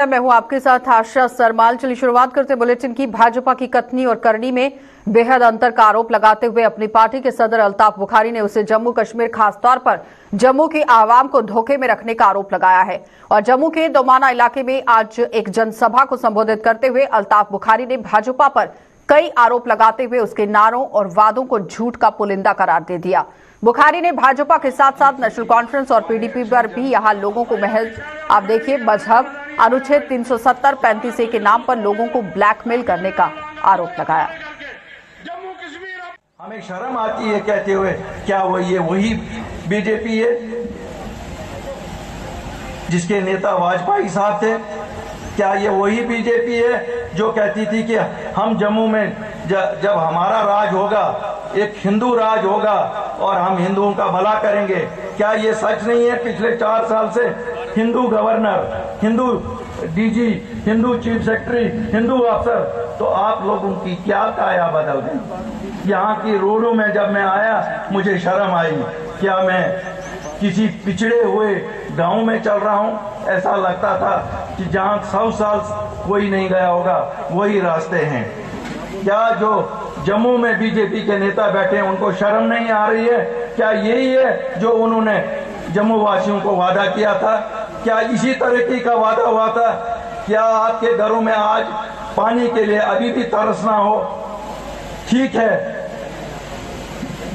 मैं हूं आपके साथ आशा सरमाल। चलिए शुरुआत करते बुलेटिन की। भाजपा की कथनी और करनी में बेहद अंतर का आरोप लगाते हुए अपनी पार्टी के सदर अल्ताफ बुखारी ने उसे जम्मू कश्मीर, खासतौर पर जम्मू की आवाम को धोखे में रखने का आरोप लगाया है। और जम्मू के दोमाना इलाके में आज एक जनसभा को संबोधित करते हुए अल्ताफ बुखारी ने भाजपा पर कई आरोप लगाते हुए उसके नारों और वादों को झूठ का पुलिंदा करार दे दिया। बुखारी ने भाजपा के साथ साथ नेशनल कॉन्फ्रेंस और पीडीपी पर भी यहां लोगों को महज आप देखिए मजहब, अनुच्छेद 370-35A के नाम पर लोगों को ब्लैकमेल करने का आरोप लगाया। हमें शर्म आती है कहते हुए, क्या वही बीजेपी है जिसके नेता वाजपेयी साहब थे? क्या ये वही बीजेपी है जो कहती थी कि हम जम्मू में जब हमारा राज होगा, एक हिंदू राज होगा और हम हिंदुओं का भला करेंगे? क्या ये सच नहीं है? पिछले 4 साल से Hindu governor, Hindu DG, Hindu chief secretary, Hindu अफसर, तो आप लोगों की क्या काया बदल गई? यहाँ की रोडों में जब मैं आया मुझे शर्म आई। क्या मैं किसी पिछड़े हुए गांव में चल रहा हूँ? ऐसा लगता था कि जहाँ 100 साल कोई नहीं गया होगा वही रास्ते हैं। क्या जो जम्मू में बीजेपी के नेता बैठे हैं उनको शर्म नहीं आ रही है? क्या यही है जो उन्होंने जम्मू वासियों को वादा किया था? क्या इसी तरक्की का वादा हुआ था? क्या आपके घरों में आज पानी के लिए अभी भी तरसना हो? ठीक है,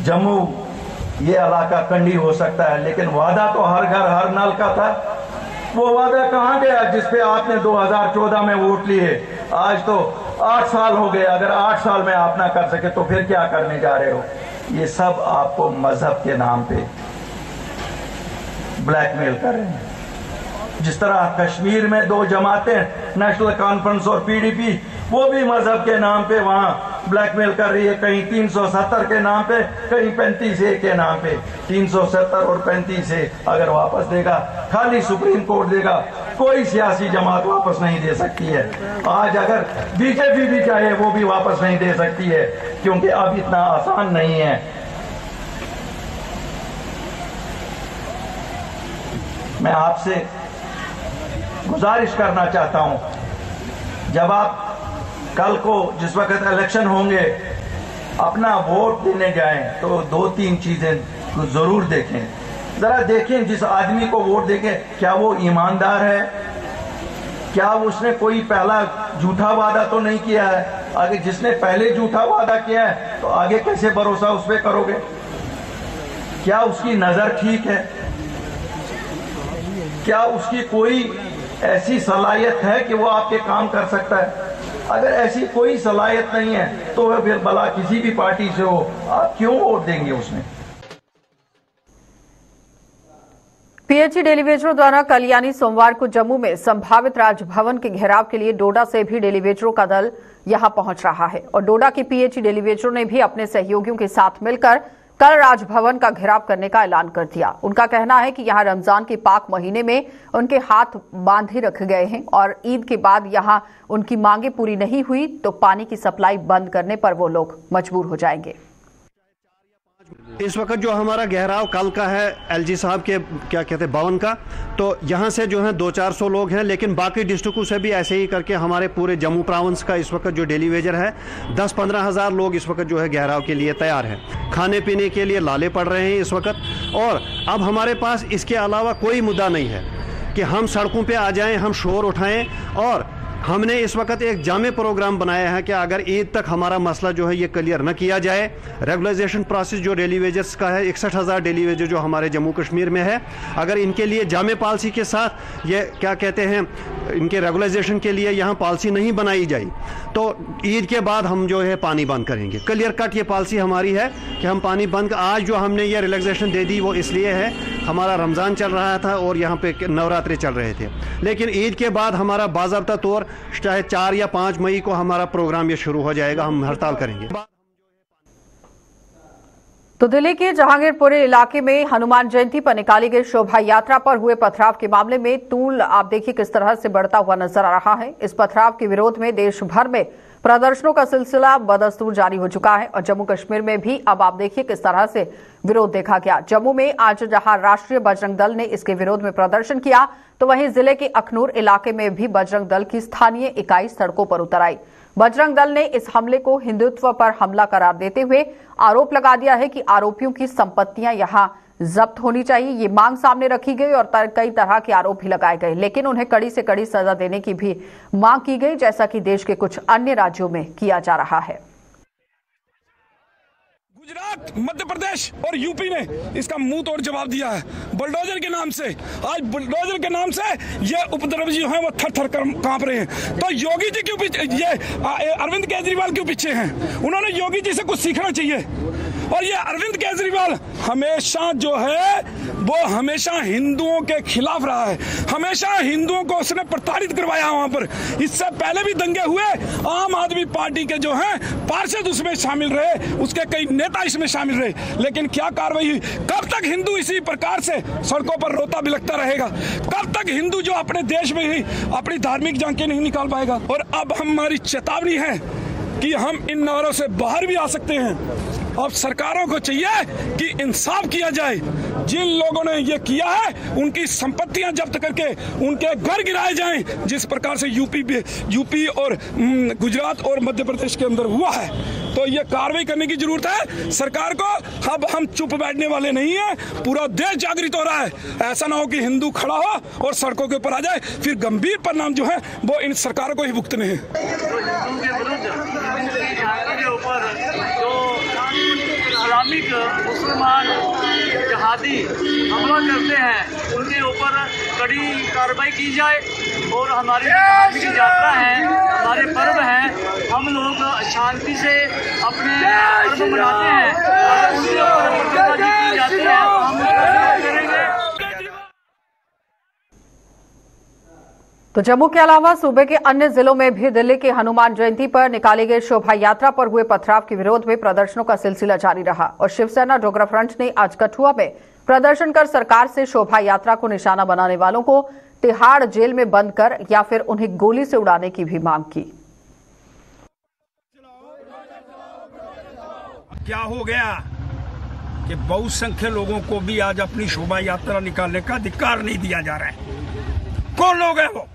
जम्मू ये इलाका कंडी हो सकता है, लेकिन वादा तो हर घर हर नल का था। वो वादा कहाँ गया जिसपे आपने 2014 में वोट लिए? आज तो 8 साल हो गए। अगर 8 साल में आप ना कर सके तो फिर क्या करने जा रहे हो? ये सब आपको मजहब के नाम पे ब्लैकमेल कर रहे हैं। जिस तरह कश्मीर में 2 जमातें, नेशनल कॉन्फ्रेंस और पीडीपी, वो भी मजहब के नाम पे वहां ब्लैकमेल कर रही है। कहीं 370 के नाम पे, कहीं 35A के नाम पे। 370 और 35A अगर वापस देगा, खाली सुप्रीम कोर्ट देगा, कोई सियासी जमात वापस नहीं दे सकती है। आज अगर बीजेपी भी चाहे वो भी वापस नहीं दे सकती है, क्योंकि अब इतना आसान नहीं है। मैं आपसे गुजारिश करना चाहता हूं, जब आप कल को जिस वक्त इलेक्शन होंगे अपना वोट देने जाएं तो 2-3 चीजें जरूर देखें। जरा देखें जिस आदमी को वोट देंगे क्या वो ईमानदार है? क्या उसने कोई पहला झूठा वादा तो नहीं किया है? आगे जिसने पहले झूठा वादा किया है तो आगे कैसे भरोसा उस पर करोगे? क्या उसकी नजर ठीक है? क्या उसकी कोई ऐसी सलाहियत है कि वो आपके काम कर सकता है? अगर ऐसी कोई सलाहियत नहीं है तो फिर भला किसी भी पार्टी से हो, आप क्यों वोट देंगे उसमें? पीएचई डेलीवेटरों द्वारा कल यानी सोमवार को जम्मू में संभावित राजभवन के घेराव के लिए डोडा से भी डेलीवेटरों का दल यहां पहुंच रहा है। और डोडा के पीएचई डेलीवेटरों ने भी अपने सहयोगियों के साथ मिलकर कल राजभवन का घेराव करने का ऐलान कर दिया। उनका कहना है कि यहां रमजान के पाक महीने में उनके हाथ बांधे रखे गए हैं और ईद के बाद यहां उनकी मांगे पूरी नहीं हुई तो पानी की सप्लाई बंद करने पर वो लोग मजबूर हो जाएंगे। इस वक्त जो हमारा घेराव कल का है एलजी साहब के क्या कहते हैं भवन का, तो यहाँ से जो है 200-400 लोग हैं, लेकिन बाकी डिस्ट्रिक्टों से भी ऐसे ही करके हमारे पूरे जम्मू प्रोविंस का इस वक्त जो डेली वेजर है 10-15 हज़ार लोग इस वक्त जो है घेराव के लिए तैयार हैं। खाने पीने के लिए लाले पड़ रहे हैं इस वक्त। और अब हमारे पास इसके अलावा कोई मुद्दा नहीं है कि हम सड़कों पर आ जाएँ, हम शोर उठाएँ। और हमने इस वक्त एक जामे प्रोग्राम बनाया है कि अगर ईद तक हमारा मसला जो है ये क्लियर न किया जाए, रेगुलराइजेशन प्रोसेस जो डेली वेजर्स का है 61,000 डेली वेजर जो हमारे जम्मू कश्मीर में है, अगर इनके लिए जामे पॉलिसी के साथ ये क्या कहते हैं इनके रेगुलराइजेशन के लिए यहाँ पॉलिसी नहीं बनाई जाए तो ईद के बाद हम जो है पानी बंद करेंगे। क्लियर कट ये पॉलिसी हमारी है कि हम पानी बंद। आज जो हमने ये रिलैक्सेशन दे दी वो इसलिए है, हमारा रमज़ान चल रहा था और यहाँ पे नवरात्रि चल रहे थे, लेकिन ईद के बाद हमारा बाज़ाब्ता तौर चाहे 4 या 5 मई को हमारा प्रोग्राम ये शुरू हो जाएगा, हम हड़ताल करेंगे। तो दिल्ली के जहांगीरपुरी इलाके में हनुमान जयंती पर निकाली गई शोभा यात्रा पर हुए पथराव के मामले में तूल आप देखिए किस तरह से बढ़ता हुआ नजर आ रहा है। इस पथराव के विरोध में देश भर में प्रदर्शनों का सिलसिला बदस्तूर जारी हो चुका है और जम्मू कश्मीर में भी अब आप देखिए किस तरह से विरोध देखा गया। जम्मू में आज जहां राष्ट्रीय बजरंग दल ने इसके विरोध में प्रदर्शन किया, तो वहीं जिले के अखनूर इलाके में भी बजरंग दल की स्थानीय इकाई सड़कों पर उतर आई। बजरंग दल ने इस हमले को हिंदुत्व पर हमला करार देते हुए आरोप लगा दिया है कि आरोपियों की संपत्तियां यहां जब्त होनी चाहिए। ये मांग सामने रखी गई और कई तरह के आरोप भी लगाए गए, लेकिन उन्हें कड़ी से कड़ी सजा देने की भी मांग की गई, जैसा कि देश के कुछ अन्य राज्यों में किया जा रहा है। गुजरात, मध्य प्रदेश और यूपी ने इसका मुंह तोड़ जवाब दिया है। बुलडोजर के नाम से, आज बुलडोजर के नाम से ये उपद्रवी जो हैं वो थर थर कांप रहे हैं। तो योगी जी क्यों पीछे, ये अरविंद केजरीवाल क्यों पीछे हैं? उन्होंने योगी जी से कुछ सीखना चाहिए। और ये अरविंद केजरीवाल हमेशा जो है वो हमेशा हिंदुओं के खिलाफ रहा है, हमेशा हिंदुओं को उसने प्रताड़ित करवाया वहां पर। इससे पहले भी दंगे हुए, आम आदमी पार्टी के जो हैं पार्षद उसमें शामिल रहे, उसके कई नेता इसमें शामिल रहे, लेकिन क्या कार्रवाई हुई? कब तक हिंदू इसी प्रकार से सड़कों पर रोता बिलखता रहेगा? कब तक हिंदू जो अपने देश में ही अपनी धार्मिक झांकी नहीं निकाल पाएगा? और अब हमारी चेतावनी है कि हम इन नारों से बाहर भी आ सकते हैं। अब सरकारों को चाहिए कि इंसाफ किया जाए। जिन लोगों ने ये किया है उनकी संपत्तियां जब्त करके उनके घर गिराए जाएं, जिस प्रकार से यूपी और गुजरात और मध्य प्रदेश के अंदर हुआ है। तो ये कार्रवाई करने की जरूरत है सरकार को। अब हम चुप बैठने वाले नहीं है, पूरा देश जागृत हो रहा है। ऐसा ना हो कि हिंदू खड़ा हो और सड़कों के ऊपर आ जाए, फिर गंभीर परिणाम जो है वो इन सरकारों को ही भुगतने हैं। इस्लामिक मुसलमान जहादी हमला करते हैं उनके ऊपर कड़ी कार्रवाई की जाए। और हमारी धार्मिक यात्रा है, हमारे पर्व हैं, हम लोग शांति से अपने पर्व मनाते हैं। अगर उनके ऊपर प्रतिबंध की जाती है तो हम करेंगे। तो जम्मू के अलावा सूबे के अन्य जिलों में भी दिल्ली की हनुमान जयंती पर निकाली गई शोभा यात्रा पर हुए पथराव के विरोध में प्रदर्शनों का सिलसिला जारी रहा और शिवसेना डोगरा फ्रंट ने आज कठुआ में प्रदर्शन कर सरकार से शोभा यात्रा को निशाना बनाने वालों को तिहाड़ जेल में बंद कर या फिर उन्हें गोली से उड़ाने की भी मांग की। क्या हो गया कि बहुसंख्यक लोगों को भी आज अपनी शोभा यात्रा निकालने का अधिकार नहीं दिया जा रहा है। कौन लोग हैं वो?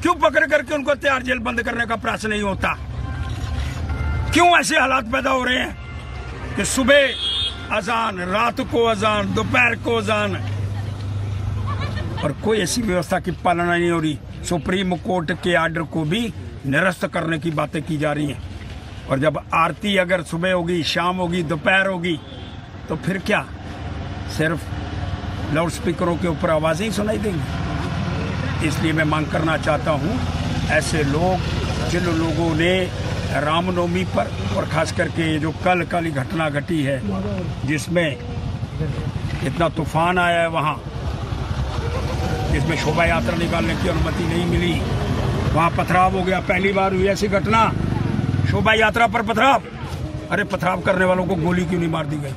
क्यों पकड़ करके उनको तिहाड़ जेल बंद करने का प्रयास नहीं होता? क्यों ऐसे हालात पैदा हो रहे हैं कि सुबह अजान, रात को अजान, दोपहर को अजान, और कोई ऐसी व्यवस्था की पालना नहीं हो रही। सुप्रीम कोर्ट के आर्डर को भी निरस्त करने की बातें की जा रही हैं। और जब आरती अगर सुबह होगी, शाम होगी, दोपहर होगी, तो फिर क्या सिर्फ लाउड स्पीकरों के ऊपर आवाजें ही सुनाई देंगी? इसलिए मैं मांग करना चाहता हूं, ऐसे लोग जिन लोगों ने रामनवमी पर और खास करके जो कल की घटना घटी है जिसमें इतना तूफान आया है, वहां जिसमें शोभा यात्रा निकालने की अनुमति नहीं मिली, वहां पथराव हो गया। पहली बार हुई ऐसी घटना, शोभा यात्रा पर पथराव। अरे पथराव करने वालों को गोली क्यों नहीं मार दी गई?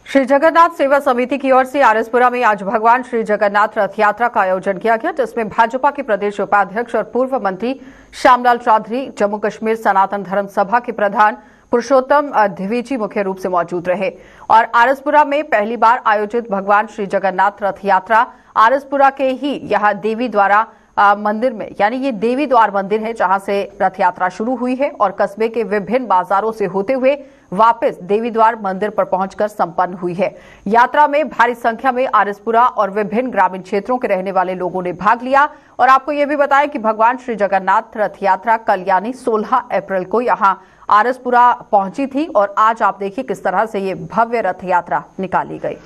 श्री जगन्नाथ सेवा समिति की ओर से आरएसपुरा में आज भगवान श्री जगन्नाथ रथ यात्रा का आयोजन किया गया, जिसमें भाजपा के प्रदेश उपाध्यक्ष और पूर्व मंत्री श्यामलाल चौधरी, जम्मू कश्मीर सनातन धर्म सभा के प्रधान पुरुषोत्तम द्विवेदी मुख्य रूप से मौजूद रहे। और आरएसपुरा में पहली बार आयोजित भगवान श्री जगन्नाथ रथ यात्रा आरएसपुरा के ही यहाँ देवी द्वारा मंदिर में, यानी ये देवी द्वार मंदिर है जहां से रथ यात्रा शुरू हुई है और कस्बे के विभिन्न बाजारों से होते हुए वापस देवी द्वार मंदिर पर पहुंचकर संपन्न हुई है। यात्रा में भारी संख्या में आरएसपुरा और विभिन्न ग्रामीण क्षेत्रों के रहने वाले लोगों ने भाग लिया। और आपको यह भी बताया कि भगवान श्री जगन्नाथ रथ यात्रा कल यानी 16 अप्रैल को यहां आरएसपुरा पहुंची थी और आज आप देखिए किस तरह से ये भव्य रथ यात्रा निकाली गई।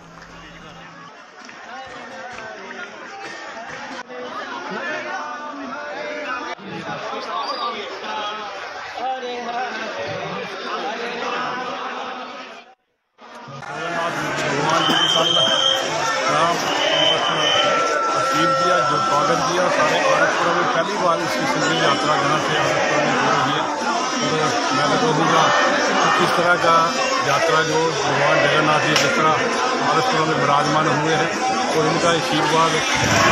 जो स्वागत किया सारे आरएसपुरा में पहली बार इसकी सिंगल यात्रा जहाँ से आरएसपुरा में हो रही है। तो मैं तो कहूँगा कि किस तरह का यात्रा जो भगवान जगन्नाथ जी जिस तरह आरएसपुरा में विराजमान हुए हैं और उनका आशीर्वाद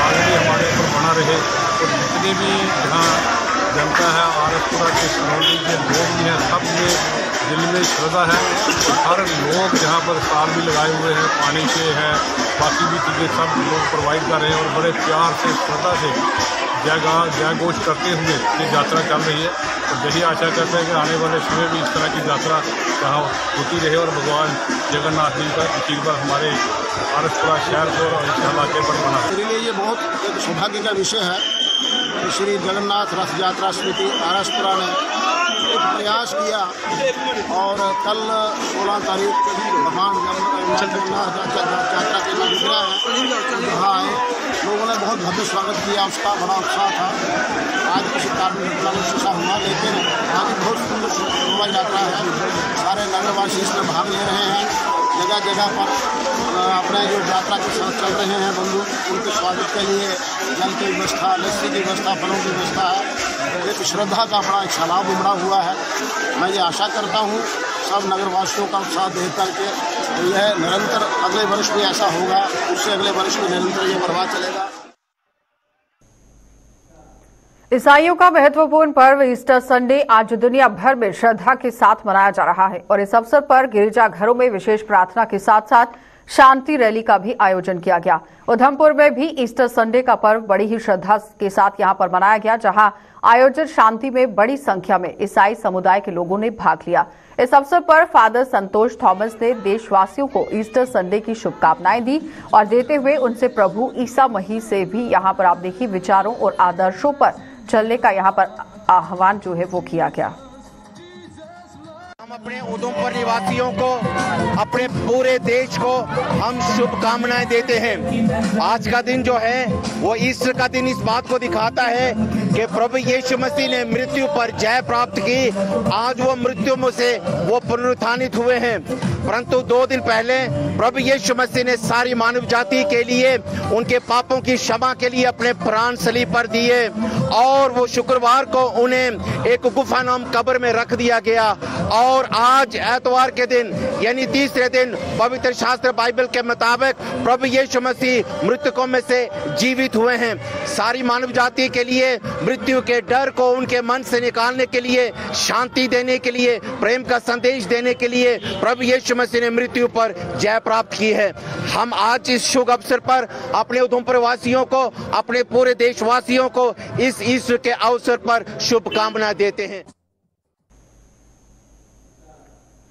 आगे भी हमारे ऊपर बना रहे। और जितने भी जहाँ जनता है, आरसपुरा के सराउंडिंग के लोग भी हैं, सब में दिल में श्रद्धा है। हर लोग यहाँ पर स्टॉल भी लगाए हुए हैं, पानी के हैं, बाकी भी चीज़ें सब लोग प्रोवाइड कर रहे हैं और बड़े प्यार से श्रद्धा से जय घोष करते हुए ये यात्रा चल रही है। और यही आशा करते हैं कि आने वाले समय भी इस तरह की यात्रा यहाँ होती रहे और भगवान जगन्नाथ जी का आशीर्वाद हमारे आरसपुरा शहर को और इस इलाके पर बना। मेरे लिए ये बहुत एक सौभाग्य का विषय है कि श्री जगन्नाथ रथ यात्रा समिति आरसपुरा ने एक प्रयास किया और कल 16 तारीख भगवान जगन्नाथ यात्रा के जो विग्रह है वहाँ आए, लोगों ने बहुत भव्य स्वागत किया, उसका बड़ा उत्साह था। आज किसी कार्मिक शीशा हुआ, लेकिन आज बहुत सुंदर शोभा यात्रा है। सारे नगरवासी इसमें भाग ले रहे हैं, जगह जगह पर अपने जो यात्रा के साथ चल रहे हैं बंधु, उनके स्वागत के लिए जल की व्यवस्था, लस्सी की व्यवस्था, फलों की व्यवस्था है। एक श्रद्धा का बड़ा एक सैलाब उमड़ा हुआ है। मैं ये आशा करता हूँ सब नगरवासियों का उत्साह देख करके यह निरंतर अगले वर्ष भी ऐसा होगा, उससे अगले वर्ष भी निरंतर ये बढ़वा चलेगा। ईसाइयों का महत्वपूर्ण पर्व ईस्टर संडे आज दुनिया भर में श्रद्धा के साथ मनाया जा रहा है और इस अवसर पर गिरजाघरों में विशेष प्रार्थना के साथ साथ शांति रैली का भी आयोजन किया गया। उधमपुर में भी ईस्टर संडे का पर्व बड़ी ही श्रद्धा के साथ यहां पर मनाया गया, जहां आयोजित शांति में बड़ी संख्या में ईसाई समुदाय के लोगों ने भाग लिया। इस अवसर पर फादर संतोष थॉमस ने देशवासियों को ईस्टर संडे की शुभकामनाएं दी और देते हुए उनसे प्रभु ईसा मसीह से भी यहां पर आप देखिए विचारों और आदर्शों पर चलने का यहां पर आह्वान जो है वो किया गया। हम अपने उधमपुर निवासियों को, अपने पूरे देश को हम शुभकामनाएं देते हैं। आज का दिन जो है वो ईस्टर का दिन इस बात को दिखाता है कि प्रभु यीशु मसीह ने मृत्यु पर जय प्राप्त की। आज वो मृत्यु में से वो पुनरुत्थानित हुए हैं, परंतु 2 दिन पहले प्रभु यीशु मसीह ने सारी मानव जाति के लिए, उनके पापों की क्षमा के लिए अपने प्राण सलीब पर दिए और वो शुक्रवार को उन्हें एक गुफा नाम कब्र में रख दिया गया। और आज एतवार के दिन यानी तीसरे दिन पवित्र शास्त्र बाइबल के मुताबिक प्रभु यीशु मसीह मृतकों में से जीवित हुए हैं। सारी मानव जाति के लिए मृत्यु के डर को उनके मन से निकालने के लिए, शांति देने के लिए, प्रेम का संदेश देने के लिए प्रभु यीशु मसीह ने मृत्यु पर जय प्राप्त की है। हम आज इस शुभ अवसर पर अपने उधमपुर वासियों को, अपने पूरे देशवासियों को इस ईस्टर के अवसर पर शुभकामनाएं देते हैं।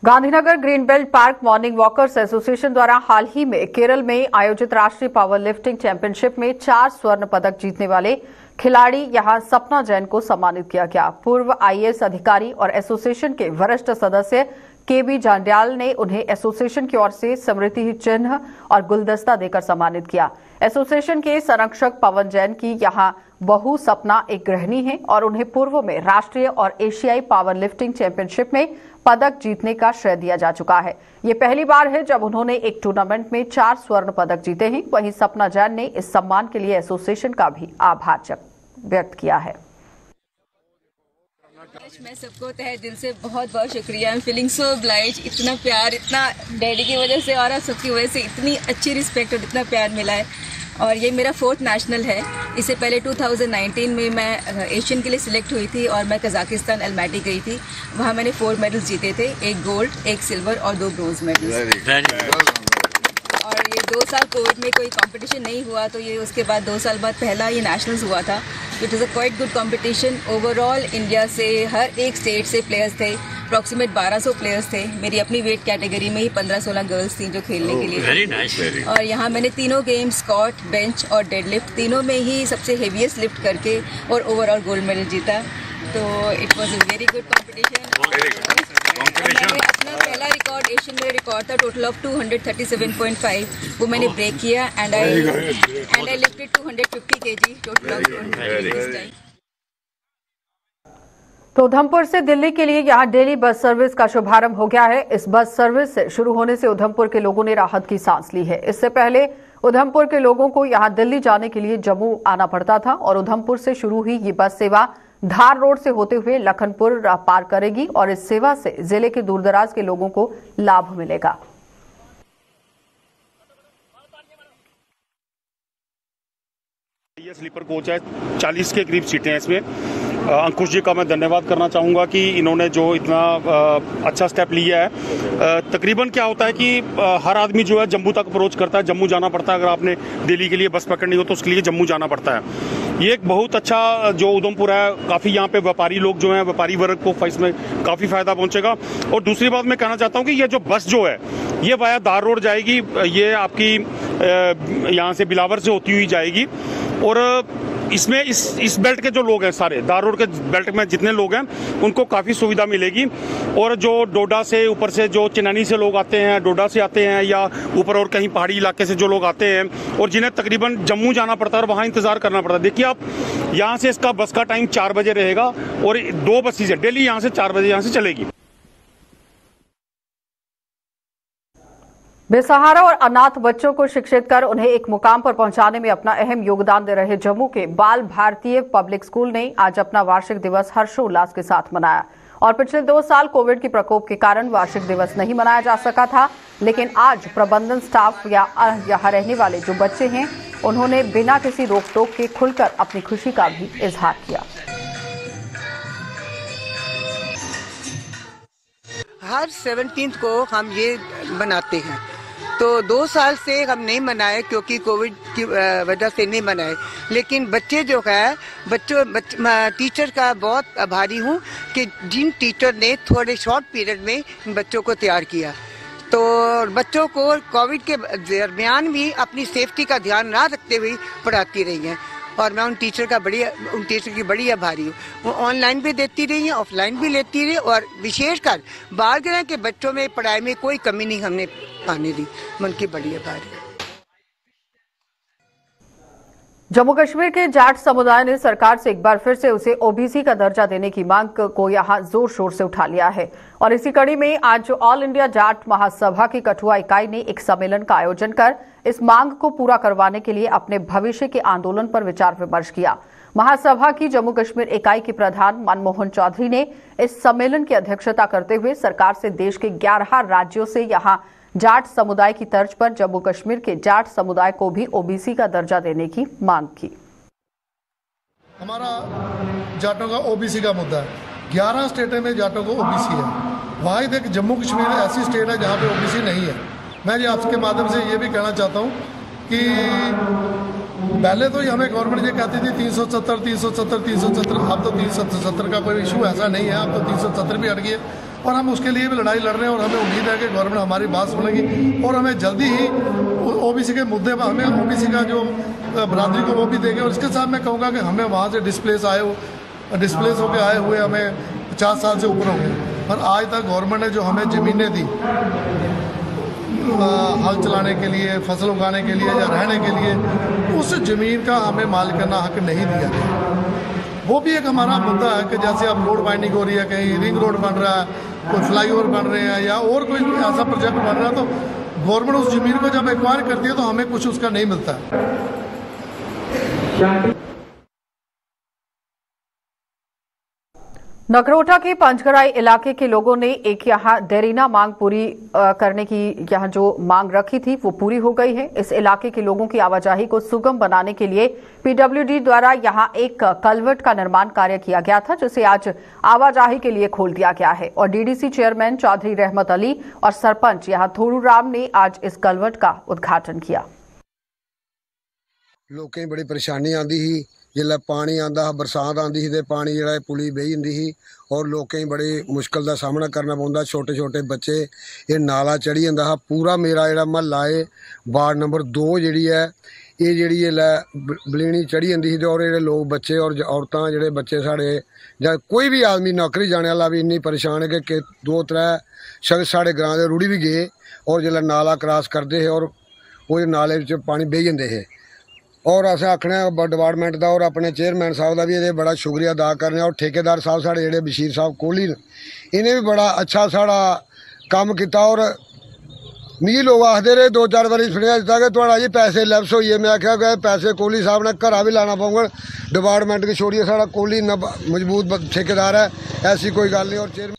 Gandhinagar green belt park morning walkers association द्वारा हाल ही में केरल में आयोजित राष्ट्रीय पावर लिफ्टिंग चैंपियनशिप में 4 स्वर्ण पदक जीतने वाले खिलाड़ी यहां सपना जैन को सम्मानित किया गया। पूर्व आईएएस अधिकारी और एसोसिएशन के वरिष्ठ सदस्य केबी जांड्याल ने उन्हें एसोसिएशन की ओर से स्मृति चिन्ह और गुलदस्ता देकर सम्मानित किया। एसोसिएशन के संरक्षक पवन जैन की यहां बहू सपना एक गृहिणी है और उन्हें पूर्व में राष्ट्रीय और एशियाई पावर लिफ्टिंग चैंपियनशिप में पदक जीतने का श्रेय दिया जा चुका है। ये पहली बार है जब उन्होंने एक टूर्नामेंट में 4 स्वर्ण पदक जीते हैं। वहीं सपना जैन ने इस सम्मान के लिए एसोसिएशन का भी आभार व्यक्त किया है। मैं सबको तहे दिल से बहुत बहुत शुक्रिया। I am feeling so obliged. इतना प्यार, इतना डैडी की वजह से और सबकी वजह से इतनी अच्छी रिस्पेक्ट और इतना प्यार मिला है। और ये मेरा 4th नेशनल है। इससे पहले 2019 में मैं एशियन के लिए सिलेक्ट हुई थी और मैं कजाकिस्तान अल्माटी गई थी। वहाँ मैंने 4 मेडल्स जीते थे, 1 गोल्ड, 1 सिल्वर और 2 ब्रोंज मेडल्स। और ये 2 साल कोविड में कोई कंपटीशन नहीं हुआ, तो ये उसके बाद 2 साल बाद पहला ये नेशनल्स हुआ था। It is a quite good competition. Overall India से हर एक स्टेट से प्लेयर्स थे। अप्रॉक्सीमेट 1200 प्लेयर्स थे। मेरी अपनी वेट कैटेगरी में ही 15-16 गर्ल्स थी जो खेलने के लिए। Very nice. और यहाँ मैंने तीनों गेम, स्क्वाट, बेंच और डेडलिफ्ट, तीनों में ही सबसे हेवीएस्ट लिफ्ट करके और ओवरऑल गोल्ड मेडल जीता। तो it was a very good competition. अपना पहला रिकॉर्ड एशियन में रिकॉर्ड था टोटल ऑफ 237.5, वो मैंने ब्रेक किया and I lifted 250 kg total of 250 time. तो उधमपुर से दिल्ली के लिए यहां डेली बस सर्विस का शुभारंभ हो गया है। इस बस सर्विस से शुरू होने से उधमपुर के लोगों ने राहत की सांस ली है। इससे पहले उधमपुर के लोगों को यहां दिल्ली जाने के लिए जम्मू आना पड़ता था और उधमपुर से शुरू हुई ये बस सेवा धार रोड से होते हुए लखनपुर पार करेगी और इस सेवा से जिले के दूरदराज के लोगों को लाभ मिलेगा। ये स्लीपर कोच है, 40 के करीब सीटें हैं इसमें अंकुश जी का मैं धन्यवाद करना चाहूँगा कि इन्होंने जो इतना अच्छा स्टेप लिया है। तकरीबन क्या होता है कि हर आदमी जो है जम्मू तक अप्रोच करता है, जम्मू जाना पड़ता है। अगर आपने दिल्ली के लिए बस पकड़नी हो तो उसके लिए जम्मू जाना पड़ता है। ये एक बहुत अच्छा जो उधमपुर है, काफ़ी यहाँ पे व्यापारी लोग जो हैं, व्यापारी वर्ग को इसमें काफ़ी फ़ायदा पहुँचेगा। और दूसरी बात मैं कहना चाहता हूँ कि ये जो बस जो है ये वाया दार रोड जाएगी, ये आपकी यहाँ से बिलावर से होती हुई जाएगी। और इसमें इस बेल्ट के जो लोग हैं, सारे दार रोड के बेल्ट में जितने लोग हैं उनको काफ़ी सुविधा मिलेगी। और जो डोडा से ऊपर से जो चनैनी से लोग आते हैं, डोडा से आते हैं या ऊपर और कहीं पहाड़ी इलाके से जो लोग आते हैं और जिन्हें तकरीबन जम्मू जाना पड़ता है और वहाँ इंतज़ार करना पड़ता है। देखिए आप यहाँ से इसका बस का टाइम 4 बजे रहेगा और 2 बसें है डेली यहाँ से 4 बजे यहाँ से चलेगी। बेसहारा और अनाथ बच्चों को शिक्षित कर उन्हें एक मुकाम पर पहुंचाने में अपना अहम योगदान दे रहे जम्मू के बाल भारतीय पब्लिक स्कूल ने आज अपना वार्षिक दिवस हर्षोल्लास के साथ मनाया। और पिछले 2 साल कोविड के प्रकोप के कारण वार्षिक दिवस नहीं मनाया जा सका था, लेकिन आज प्रबंधन स्टाफ या यहाँ रहने वाले जो बच्चे हैं उन्होंने बिना किसी रोक टोक के खुलकर अपनी खुशी का भी इजहार किया। हर 17 को हम ये मनाते हैं, तो 2 साल से हम नहीं मनाए क्योंकि कोविड की वजह से नहीं मनाए। लेकिन बच्चे जो है टीचर का बहुत आभारी हूँ कि जिन टीचर ने थोड़े शॉर्ट पीरियड में बच्चों को तैयार किया। तो बच्चों को कोविड के दरमियान भी अपनी सेफ्टी का ध्यान ना रखते हुए पढ़ाती रही हैं और मैं उन टीचर की बड़ी आभारी हूँ। वो ऑनलाइन भी देती रही हैं, ऑफलाइन भी लेती रही और विशेषकर बालगृह के बच्चों में पढ़ाई में कोई कमी नहीं हमने आने दी। मैं उनकी बड़ी आभारी हूँ। जम्मू कश्मीर के जाट समुदाय ने सरकार से एक बार फिर से उसे ओबीसी का दर्जा देने की मांग को यहां जोर शोर से उठा लिया है। और इसी कड़ी में आज ऑल इंडिया जाट महासभा की कठुआ इकाई ने एक सम्मेलन का आयोजन कर इस मांग को पूरा करवाने के लिए अपने भविष्य के आंदोलन पर विचार विमर्श किया। महासभा की जम्मू कश्मीर इकाई के प्रधान मनमोहन चौधरी ने इस सम्मेलन की अध्यक्षता करते हुए सरकार से देश के 11 राज्यों से यहां जाट समुदाय की तर्ज पर जम्मू कश्मीर के जाट समुदाय को भी ओबीसी का दर्जा देने की मांग की। हमारा जाटों का ओबीसी का मुद्दा है। 11 स्टेटों में जाटों को ओबीसी है। वाहिद एक जम्मू कश्मीर ऐसी स्टेट है जहां पे ओबीसी नहीं है। मैं ये आपके माध्यम से ये भी कहना चाहता हूं कि पहले तो हमें गवर्नमेंट ये कहती थी 370 अब तो 370 का कोई इशू ऐसा नहीं है। अब तो 370 भी हट गई है और हम उसके लिए भी लड़ाई लड़ रहे हैं और हमें उम्मीद है कि गवर्नमेंट हमारी बात सुनेगी और हमें जल्दी ही ओबीसी के मुद्दे पर हमें ओबीसी का जो बरादरी को वो भी देंगे। और इसके साथ मैं कहूँगा कि हमें वहाँ से डिस्प्लेस होकर आए हुए हमें 50 साल से ऊपर हो गए और आज तक गवर्नमेंट ने जो हमें ज़मीनें दी हल चलाने के लिए, फसल उगाने के लिए या रहने के लिए, उस ज़मीन का हमें मालिकाना हक नहीं दिया गया। वो भी एक हमारा मुद्दा है कि जैसे अब रोड बाइंडिंग हो रही है, कहीं रिंग रोड बन रहा है, कोई फ्लाईओवर बन रहे हैं या और कोई ऐसा प्रोजेक्ट बन रहा है, तो गवर्नमेंट उस ज़मीन को जब एक्वायर करती है तो हमें कुछ उसका नहीं मिलता है। नगरोटा के पंचगराई इलाके के लोगों ने एक यहाँ देरीना मांग पूरी करने की यहाँ जो मांग रखी थी वो पूरी हो गई है। इस इलाके के लोगों की आवाजाही को सुगम बनाने के लिए पीडब्ल्यूडी द्वारा यहाँ एक कलवर्ट का निर्माण कार्य किया गया था, जिसे आज आवाजाही के लिए खोल दिया गया है। और डीडीसी चेयरमैन चौधरी रहमत अली और सरपंच यहाँ थोड़ू राम ने आज इस कलवर्ट का उद्घाटन किया। लोकें बड़ी परेशानी आती ही जिसलै पानी आंदा बरसात आंदी ही ते पानी जिहड़ा पुली बेही जंदी ही और लोकें बड़ी मुश्किल दा सामना करना पौंदा। छोटे छोटे बच्चे ये नाला चढ़ी जंदा हा। पूरा मेरा जिहड़ा महल्ला है वार्ड नंबर 2 जिहड़ी है ये जिहड़ी जिसलै बलीनी चढ़ी जंदी ही और जिहड़े लोग बच्चे और औरतां जिहड़े बच्चे साढ़े जां कोई भी आदमी नौकरी जाने वाला भी इन्नी परेशान है कि 2-3 शख्स साढ़े ग्रां दे रुड़ी भी गए और जिसलै नाला क्रॉस करते हे और वो नाले विच पानी बेही जंदे हे। और अस आखने डिपार्टमेंट का और अपने चेयरमैन साहब का भी ये बड़ा शुक्रिया अदा करने और ठेकेदार साहब साढ़े जेह्ड़े बशीर साहब कोहली इन्हें भी बड़ा अच्छा साढ़ा काम किया। और मिगी लोग आखते रहे 2-4 बारी सुनिया दिता कि थोड़ा जी पैसे लैप्स होई है। मैं आख्या गए पैसे कोहली साहब ने घरा भी लाना पौंगा, डिपार्टमेंट की छोड़िए साढ़ा कोहली इन्ना मजबूत ठेकेदार है, ऐसी कोई गल नहीं। और चेयरमैन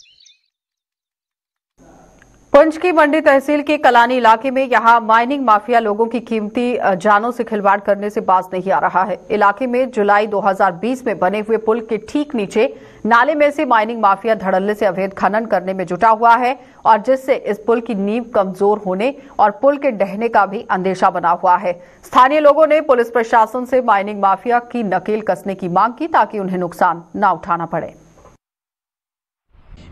पुंछ की मंडी तहसील के कलानी इलाके में यहां माइनिंग माफिया लोगों की कीमती जानों से खिलवाड़ करने से बाज नहीं आ रहा है। इलाके में जुलाई 2020 में बने हुए पुल के ठीक नीचे नाले में से माइनिंग माफिया धड़ल्ले से अवैध खनन करने में जुटा हुआ है और जिससे इस पुल की नींव कमजोर होने और पुल के ढहने का भी अंदेशा बना हुआ है। स्थानीय लोगों ने पुलिस प्रशासन से माइनिंग माफिया की नकेल कसने की मांग की ताकि उन्हें नुकसान न उठाना पड़े।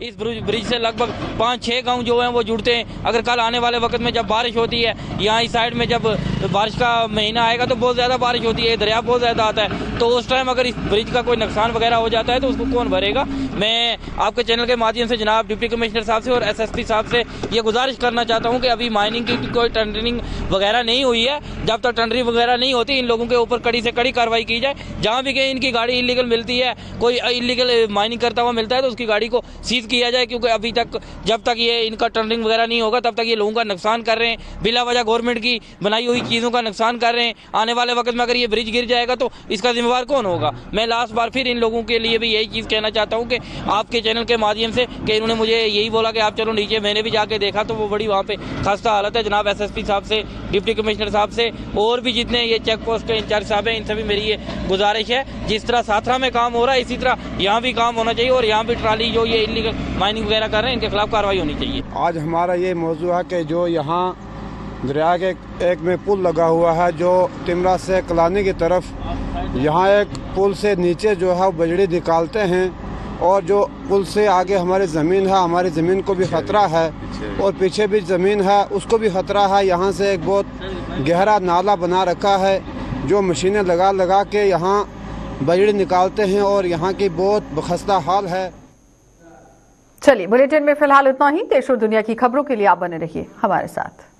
इस ब्रिज से लगभग 5-6 गांव जो हैं वो जुड़ते हैं। अगर कल आने वाले वक्त में जब बारिश होती है, यहाँ इस साइड में जब बारिश का महीना आएगा तो बहुत ज़्यादा बारिश होती है, दरिया बहुत ज़्यादा आता है, तो उस टाइम अगर इस ब्रिज का कोई नुकसान वगैरह हो जाता है तो उसको कौन भरेगा। मैं आपके चैनल के माध्यम से जनाब डिप्टी कमिश्नर साहब से और SSP साहब से ये गुजारिश करना चाहता हूँ कि अभी माइनिंग की कोई टेंडरिंग वगैरह नहीं हुई है। जब तक टेंडरिंग वगैरह नहीं होती इन लोगों के ऊपर कड़ी से कड़ी कार्रवाई की जाए। जहाँ भी कहीं इनकी गाड़ी इलीगल मिलती है, कोई इलीगल माइनिंग करता हुआ मिलता है तो उसकी गाड़ी को सीज किया जाए, क्योंकि अभी तक जब तक ये इनका टेंडरिंग वगैरह नहीं होगा तब तक ये लोगों का नुकसान कर रहे हैं, बिला वजह गवर्नमेंट की बनाई हुई चीज़ों का नुकसान कर रहे हैं। आने वाले वक्त में अगर ये ब्रिज गिर जाएगा तो इसका जिम्मेवार कौन होगा। मैं लास्ट बार फिर इन लोगों के लिए भी यही चीज़ कहना चाहता हूँ कि आपके चैनल के माध्यम से कि इन्होंने मुझे यही बोला कि आप चलो नीचे, मैंने भी जाके देखा तो वो बड़ी वहाँ पे खस्ता हालत है। जनाब SSP साहब से, डिप्टी कमिश्नर साहब से और भी जितने ये चेक पोस्ट के इंचार्ज साहब हैं, इनसे भी मेरी ये गुजारिश है, जिस तरह साथरा में काम हो रहा है इसी तरह यहाँ भी काम होना चाहिए और यहाँ भी ट्राली जो ये इलीगल माइनिंग वगैरह कर रहे हैं इनके खिलाफ कार्रवाई होनी चाहिए। आज हमारा ये मौजू है कि जो यहाँ दरिया के एक में पुल लगा हुआ है जो टिमरा से कलानी की तरफ, यहाँ एक पुल से नीचे जो है बजड़ी निकालते हैं और जो पुल से आगे हमारी ज़मीन है, हमारी ज़मीन को भी ख़तरा है और पीछे भी ज़मीन है उसको भी ख़तरा है। यहाँ से एक बहुत गहरा नाला बना रखा है जो मशीनें लगा के यहाँ बजड़ी निकालते हैं और यहाँ की बहुत खस्ता हाल है। चलिए बुलेटिन में फिलहाल इतना ही। देश और दुनिया की खबरों के लिए आप बने रहिए हमारे साथ।